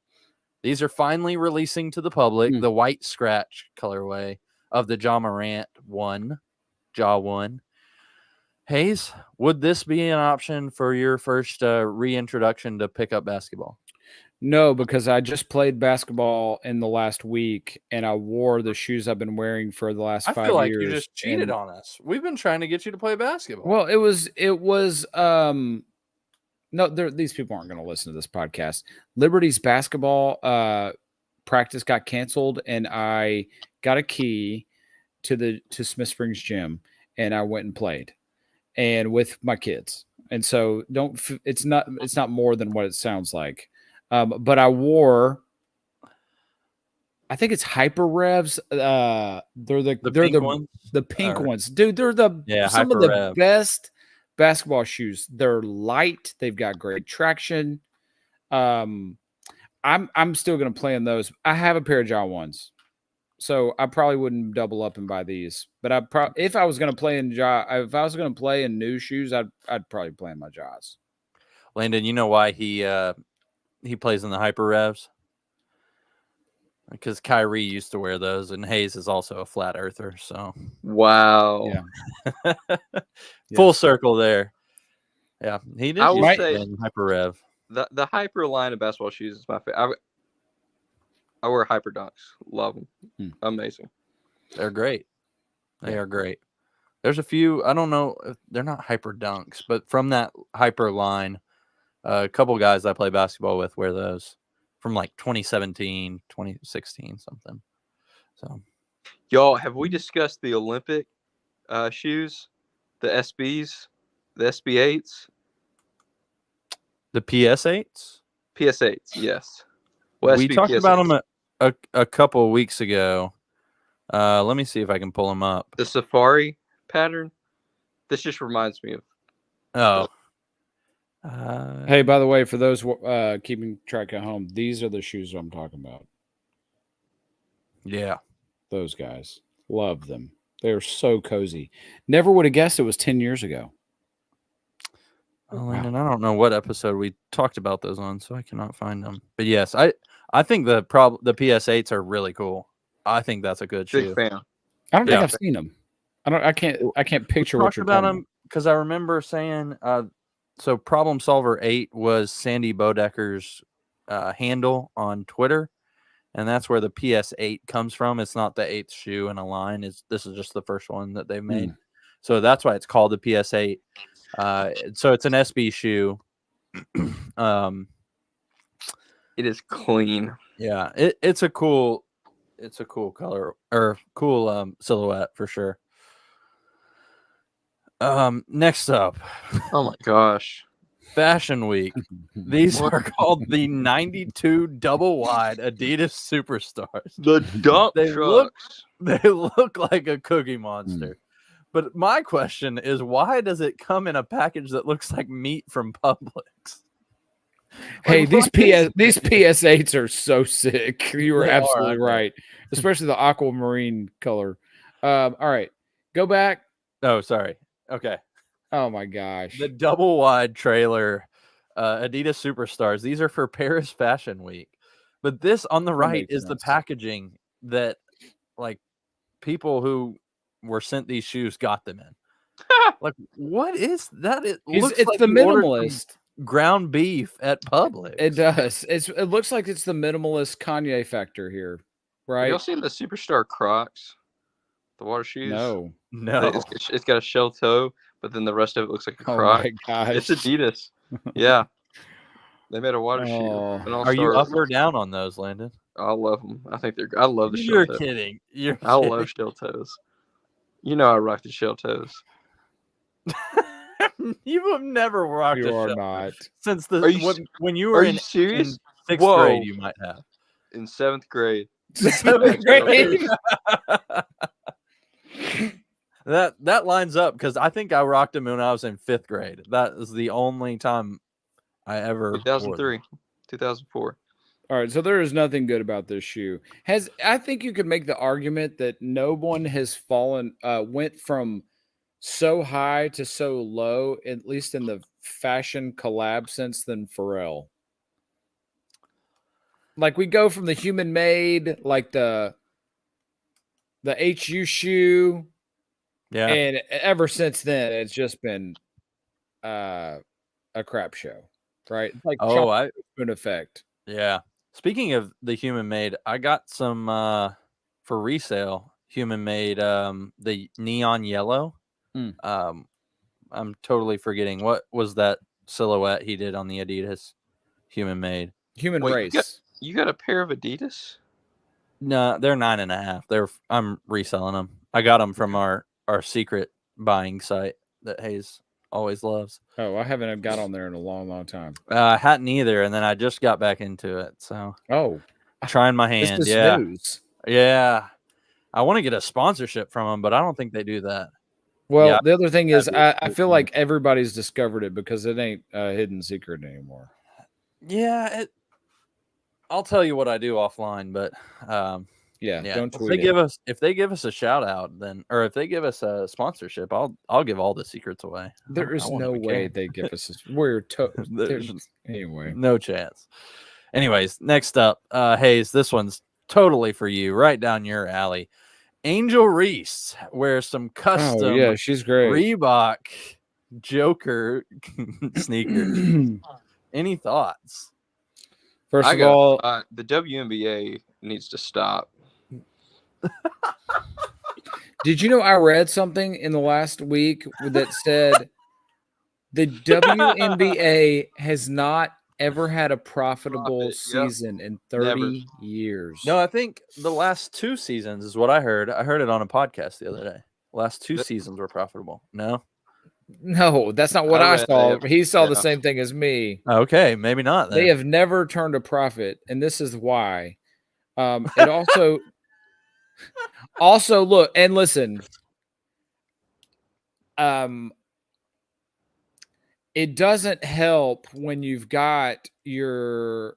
These are finally releasing to the public the white scratch colorway of the Ja Morant Jaw 1. Hayes, would this be an option for your first reintroduction to pick up basketball? No, because I just played basketball in the last week, and I wore the shoes I've been wearing for the last 5 years. I feel like you just cheated on us. We've been trying to get you to play basketball. Well, it was no, these people aren't going to listen to this podcast. Liberty's basketball practice got canceled, and I got a key to Smith Springs gym, and I went and played, and with my kids. And so it's not more than what it sounds like. But I wore, I think it's Hyper Revs. They're the pink ones, dude. They're some of the best basketball shoes. They're light. They've got great traction. I'm still gonna play in those. I have a pair of Ja 1s, So I probably wouldn't double up and buy these. But if I was going to play in new shoes, I'd probably play in my Jaws. Landon, you know why he plays in the Hyper Revs? Because Kyrie used to wear those, and Hayes is also a flat earther. So wow, Yeah. full circle there. Yeah, he did. I will used to say- play in Hyper Rev. the Hyper line of basketball shoes is my favorite. I wear Hyper Dunks. Love them. Amazing. They're great. They are great. There's a few. I don't know. They're not Hyper Dunks, but from that Hyper line, a couple guys I play basketball with wear those from like 2017, 2016, something. So, Y'all, have we discussed the Olympic shoes, the SBs, the SB8s, the PS8s. PS8s? Yes. Well, We SB talked about PS8s. them a couple of weeks ago. Let me see if I can pull them up. The Safari pattern. This just reminds me of. Oh. Hey, by the way, for those keeping track at home, these are the shoes I'm talking about. Yeah. Those guys. Love them. They're so cozy. Never would have guessed it was 10 years ago. Well, Landon, I don't know what episode we talked about those on, so I cannot find them. But yes, I think the PS8s are really cool. I think that's a good Big shoe. fan. I don't think Yeah. I've seen them. I can't picture We what talked you're about talking them because I remember saying so Problem Solver 8 was Sandy Bodecker's handle on Twitter, and that's where the PS8 comes from. It's not the 8th shoe in a line. This is just the first one that they've made. So that's why it's called the PS8. So it's an SB shoe. It is clean. Yeah, it's a cool color or cool silhouette for sure. Next up, Oh my gosh. Fashion Week. These are called the 92 double wide Adidas Superstars. The dump They trucks. They look like a cookie monster. But my question is, why does it come in a package that looks like meat from Publix? Hey, Like, these what is these PS8s are so sick. You were They are, absolutely aren't they? right, especially the aquamarine color. All right, go back. Oh, sorry. Okay. Oh my gosh. The double wide trailer Adidas Superstars. These are for Paris Fashion Week. But this on the right makes is the sense. packaging that like people who were sent these shoes got them in. Like, what is that? It looks It's like the you ordered some minimalist. ground beef at Publix. It does. It looks like it's the minimalist Kanye factor here, Have right? y'all seen the Superstar Crocs? The water shoes? No. No. It's got a shell toe, but then the rest of it looks like a Oh Croc. my gosh. It's Adidas. Yeah. They made a water shoe. Oh. an Are you all-star. up or down on those, Landon? I love them. I think they're. I love the shell You're toe. kidding. You're I kidding. love shell toes. You know I rock the shell toes. You have never rocked You a are shell not. since Are you when you Are were you in serious? sixth Whoa. grade. You might have. In 7th grade. That lines up because I think I rocked them when I was in 5th grade. That is the only time I ever. wore them. 2003. 2004. All right, so there is nothing good about this shoe. I think you could make the argument that no one has went from so high to so low, at least in the fashion collab sense, than Pharrell. Like we go from the human made, like the HU shoe, Yeah. and ever since then, it's just been a crap show, right? It's like Oh, chocolate spoon effect. yeah. Speaking of the human made, I got some for resale. Human made, the neon yellow. I'm totally forgetting what was that silhouette he did on the Adidas human made. Human Wait, race. You got a pair of Adidas? No, they're 9.5. I'm reselling them. I got them from our secret buying site that Hayes always loves. Oh, I haven't got on there in a long, long time. I hadn't either, and then I just got back into it. So Oh, trying my this hand. is Yeah, news. yeah. I want to get a sponsorship from them, but I don't think they do that. Well, Yeah, the other thing is, that'd be I feel like everybody's discovered it because it ain't a hidden secret anymore. Yeah, I'll tell you what I do offline, but Yeah, don't If tweet they it. give us a shout out, then or if they give us a sponsorship, I'll give all the secrets away. There I is won't no even way care. they give us this. We're There's anyway. no chance. Anyways, next up, Hayes, this one's totally for you, right down your alley. Angel Reese wears some custom Oh yeah, she's great. Reebok Joker sneakers. Any thoughts? First of all, the WNBA needs to stop. did you know I read something in the last week that said the WNBA has not ever had a profitable season in 30 years? No, I think the last 2 seasons is what I heard. I heard it on a podcast the other day. Last 2 seasons were profitable. No, that's not what I saw. that. He saw the same thing as me. okay, maybe not. Then. They have never turned a profit, and this is why. It also, look and listen. It doesn't help when you've got your.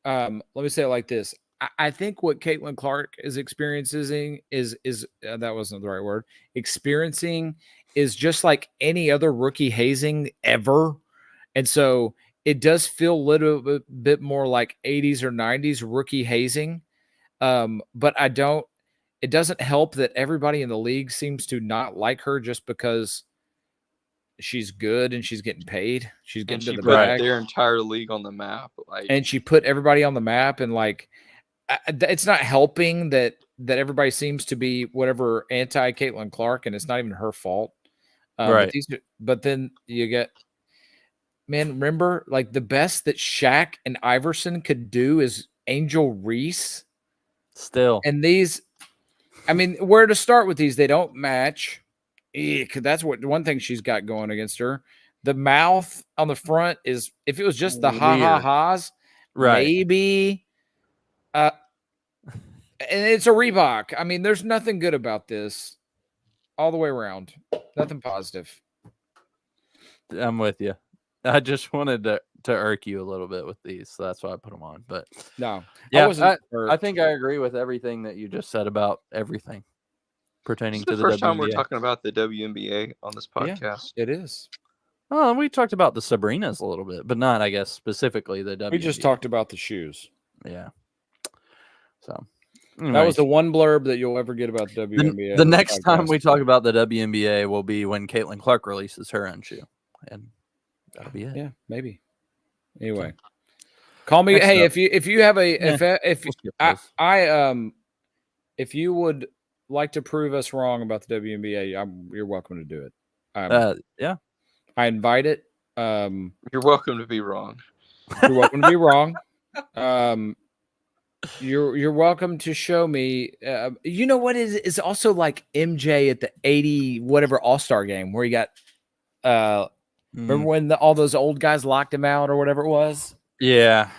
Let me say it like this. I think what Caitlin Clark is experiencing is that wasn't the right word. Experiencing is just like any other rookie hazing ever, and so it does feel a little bit more like 80s or 90s rookie hazing. But it doesn't help that everybody in the league seems to not like her just because she's good and she's getting paid. She's getting to the bag. Their entire league on the map, and she put everybody on the map, and it's not helping that everybody seems to be whatever anti Caitlin Clark, and it's not even her fault. Right. But then you get, man, remember the best that Shaq and Iverson could do is Angel Reese. Still. And these, I mean, where to start with these? They don't match. That's one thing she's got going against her. The mouth on the front is, if it was just the ha-ha-ha's, right. Maybe. And it's a Reebok. I mean, there's nothing good about this all the way around. Nothing positive. I'm with you. I just wanted to irk you a little bit with these, so that's why I put them on. But no, yeah, I think I agree with everything that you just said about everything pertaining to the first time WNBA. we're talking about the WNBA on this podcast. Yeah, it is. Oh, we talked about the Sabrinas a little bit, but not, I guess, specifically the WNBA. We just talked about the shoes. Yeah. So anyways, that was the one blurb that you'll ever get about the WNBA. The next time we talk about the WNBA will be when Caitlin Clark releases her own shoe, and that'll be it. Yeah, maybe. Anyway, call me. Hey, if you have if you would like to prove us wrong about the WNBA, you're welcome to do it. Yeah, I invite it. You're welcome to be wrong. You're welcome to be wrong. You're welcome to show me. You know what is also like MJ at the 80 whatever All-Star game where he got. Remember when all those old guys locked him out or whatever it was? Yeah.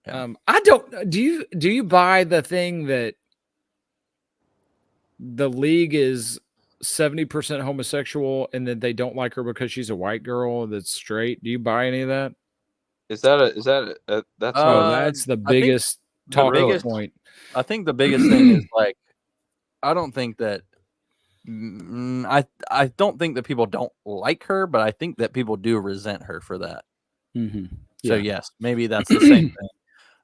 I don't. Do you buy the thing that the league is 70% homosexual and that they don't like her because she's a white girl that's straight? Do you buy any of that? That's the biggest talking point. I think the biggest thing is I don't think that. I don't think that people don't like her, but I think that people do resent her for that. Mm-hmm. So yes, maybe that's the same thing.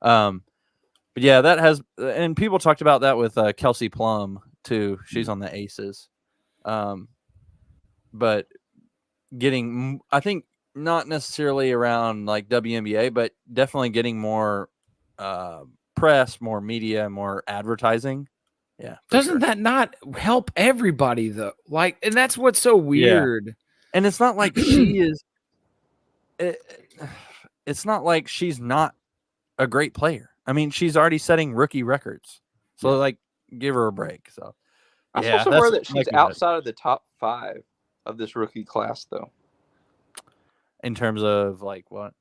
But yeah, that has, and people talked about that with Kelsey Plum too. She's on the Aces, but getting, I think not necessarily around like WNBA, but definitely getting more press, more media, more advertising. Yeah. Doesn't that not help everybody though? And that's what's so weird. Yeah. And it's not like she is. It's not like she's not a great player. I mean, she's already setting rookie records. So give her a break. So I also aware that she's outside of the top 5 of this rookie class, though. In terms of what?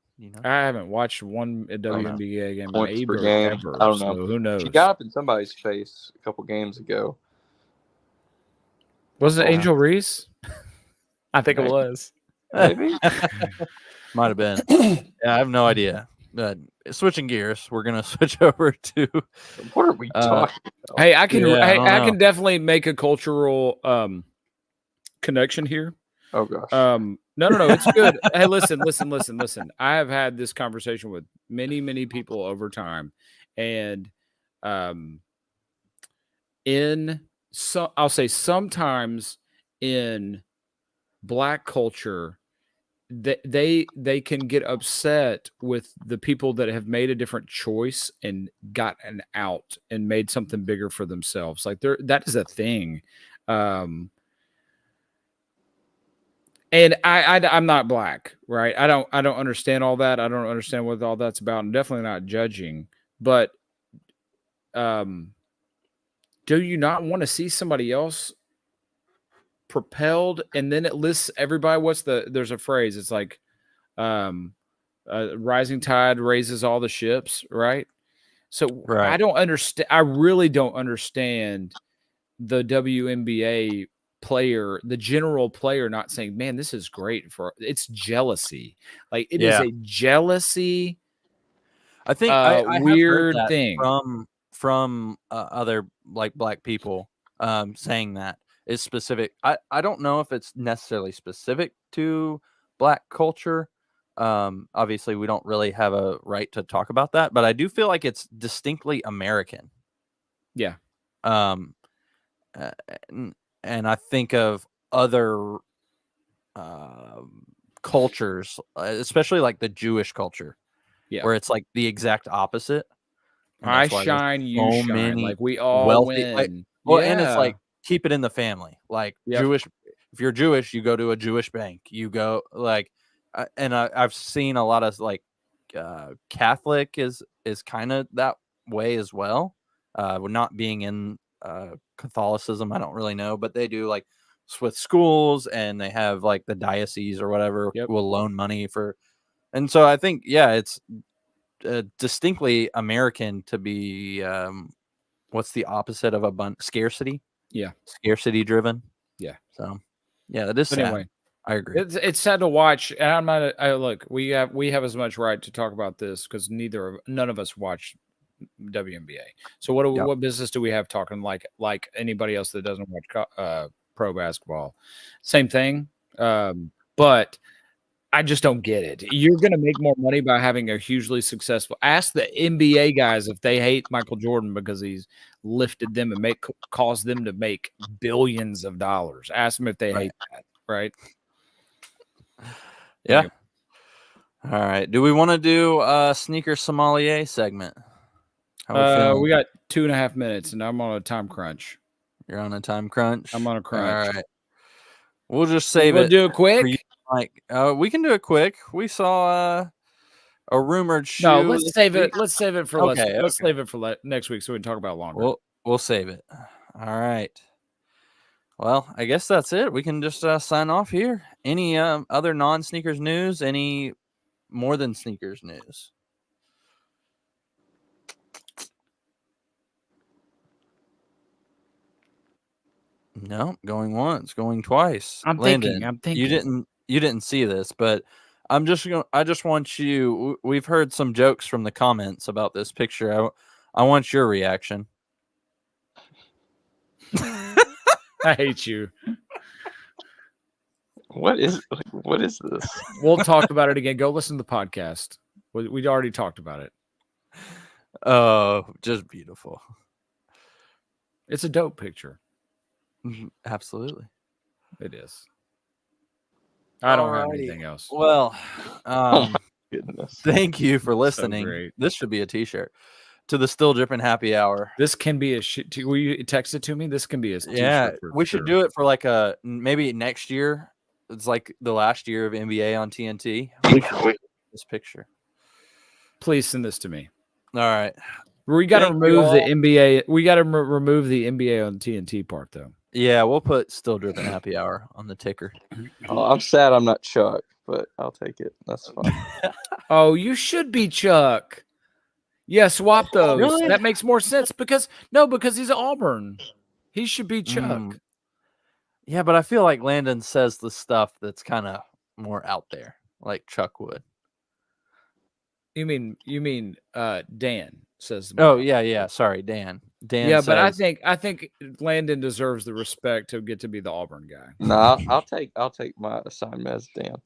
I haven't watched one WNBA game points per game. Ever, I don't know. So who knows? She got up in somebody's face a couple games ago. Was it Angel Reese? I think it was. Maybe. Might have been. Yeah, I have no idea. switching gears, we're gonna switch over to What are we talking about? Hey, I can Yeah, I don't I know. can definitely make a cultural connection here. Oh gosh. No, it's good. Hey, listen. I have had this conversation with many people over time, and I'll say sometimes in Black culture, they can get upset with the people that have made a different choice and gotten out and made something bigger for themselves. Like that is a thing. And I'm not Black, right? I don't understand all that. I don't understand what all that's about. I'm definitely not judging, but do you not want to see somebody else propelled? And then it lists everybody. There's a phrase. It's like, rising tide raises all the ships, right? So Right. I don't understand. I really don't understand the WNBA player, the general player, not saying, man, this is great it's jealousy. Like it is a jealousy. I think I have heard weird that thing from other like Black people saying that is specific. I don't know if it's necessarily specific to Black culture. Obviously we don't really have a right to talk about that, but I do feel like it's distinctly American. Yeah. And I think of other cultures, especially like the Jewish culture, where it's like the exact opposite. I shine, you shine. Like we all wealthy, win. And it's like keep it in the family. Like Jewish, if you're Jewish, you go to a Jewish bank. You go like, and I've seen a lot of like Catholic is kind of that way as well. Not being in Catholicism, I don't really know, but they do like with schools, and they have like the diocese or whatever will loan money for. And so I think it's distinctly American to be what's the opposite of scarcity? Yeah, scarcity driven. Yeah. So that is sad. Anyway, I agree. It's sad to watch, and I'm not. Look, we have as much right to talk about this because none of us watch WNBA. So what business do we have talking like anybody else that doesn't watch pro basketball? Same thing, but I just don't get it. You're going to make more money by having a hugely successful. Ask the NBA guys if they hate Michael Jordan because he's lifted them and caused them to make billions of dollars. Ask them if they hate that, right? Yeah. Anyway. All right. Do we want to do a sneaker sommelier segment? We got 2.5 minutes, and I'm on a time crunch. You're on a time crunch? I'm on a crunch. All right. We'll just save it. We'll do it quick. We can do it quick. We saw a rumored shoe. No, let's save it. Let's save it for let's save it for next week so we can talk about it longer. We'll save it. All right. Well, I guess that's it. We can just sign off here. Any other non-sneakers news? Any more than sneakers news? No, going once, going twice. I'm Landon, thinking. You didn't see this, but I just want you. We've heard some jokes from the comments about this picture. I want your reaction. I hate you. What is this? We'll talk about it again. Go listen to the podcast. We already talked about it. Oh, just beautiful. It's a dope picture. Absolutely. It is. I don't have anything else. Well, oh my goodness. Thank you for listening. So this should be a t-shirt. To the Still Dripping Happy Hour. This can be a will you text it to me? This can be a t-shirt. Yeah, we should do it for like maybe next year. It's like the last year of NBA on TNT. This picture. Please send this to me. All right. We got to remove the NBA. We got to remove the NBA on TNT part, though. Yeah, we'll put Still Dripping Happy Hour on the ticker. Oh, I'm sad I'm not Chuck, but I'll take it. That's fine. Oh, you should be Chuck. Yeah, swap those. Really? That makes more sense because he's Auburn. He should be Chuck. Yeah, but I feel like Landon says the stuff that's kind of more out there, like Chuck would. You mean Dan says. Oh yeah. Sorry, Dan. Dan. Yeah, says, but I think Landon deserves the respect to get to be the Auburn guy. No, I'll take my assignment as Dan.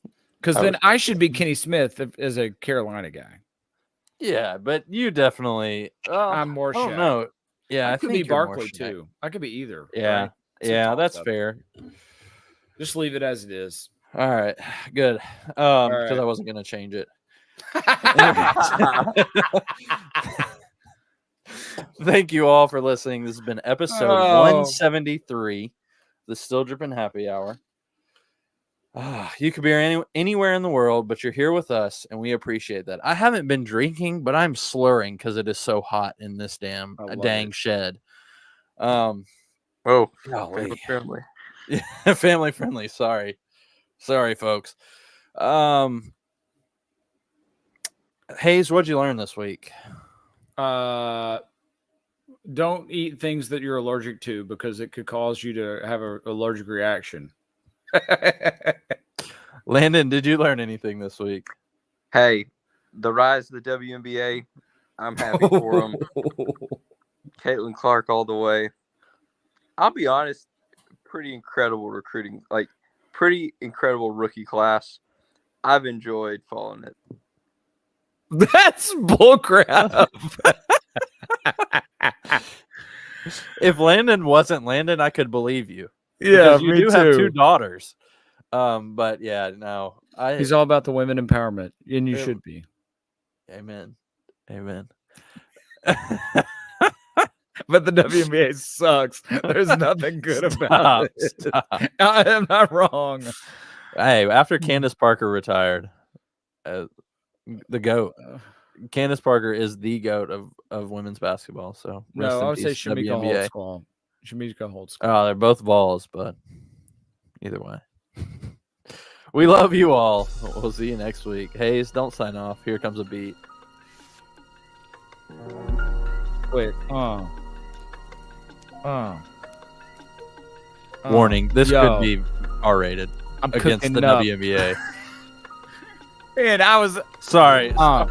Because then I should be Kenny Smith as a Carolina guy. Yeah, but you definitely. I'm more. I don't know. Yeah, I could be Barkley too. I could be either. Yeah, right? yeah, that's fair. Just leave it as it is. All right, good. Because I wasn't gonna change it. Thank you all for listening. This has been episode 173, the Still Dripping Happy Hour. You could be anywhere in the world, but you're here with us, and we appreciate that. I haven't been drinking, but I'm slurring because it is so hot in this dang shed. Family friendly. Yeah, family friendly. Sorry, folks. Hayes, what'd you learn this week? Don't eat things that you're allergic to because it could cause you to have an allergic reaction. Landon, did you learn anything this week? Hey, the rise of the WNBA, I'm happy for them. Caitlin Clark all the way. I'll be honest, pretty incredible recruiting, like pretty incredible rookie class. I've enjoyed following it. That's bullcrap. If Landon wasn't Landon, I could believe you. Yeah, you do have two daughters. But yeah, no. He's all about the women empowerment, and you should be. Amen. But the WNBA sucks. There's nothing good about it. Stop. I am not wrong. Hey, after Candace Parker retired, the GOAT. Candace Parker is the GOAT of women's basketball. So no, I would say Shamika Holdsclaw. Shamika Holdsclaw. Oh, they're both balls, but either way. We love you all. We'll see you next week. Hayes, don't sign off. Here comes a beat. Wait. Warning, this could be R-rated I'm against the up. WNBA. Man, I was Sorry. I'm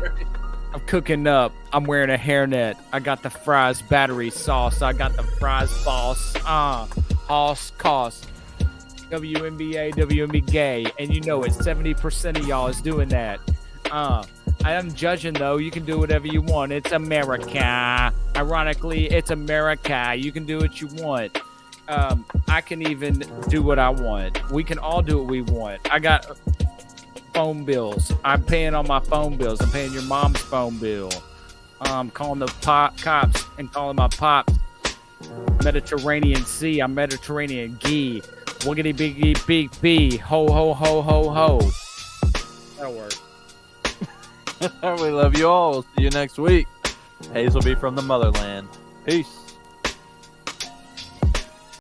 cooking up. I'm wearing a hairnet. I got the fries battery sauce. I got the fries boss. Hoss cost. WNBA, WNBA gay. And you know it. 70% of y'all is doing that. I am judging though. You can do whatever you want. It's America. Ironically, it's America. You can do what you want. I can even do what I want. We can all do what we want. I got phone bills. I'm paying on my phone bills. I'm paying your mom's phone bill. Calling the cops and calling my pops. Mediterranean Sea. I'm Mediterranean Gee. Wiggity biggy big B. Ho ho ho ho ho. That'll work. We love you all. We'll see you next week. Hayes will be from the motherland. Peace.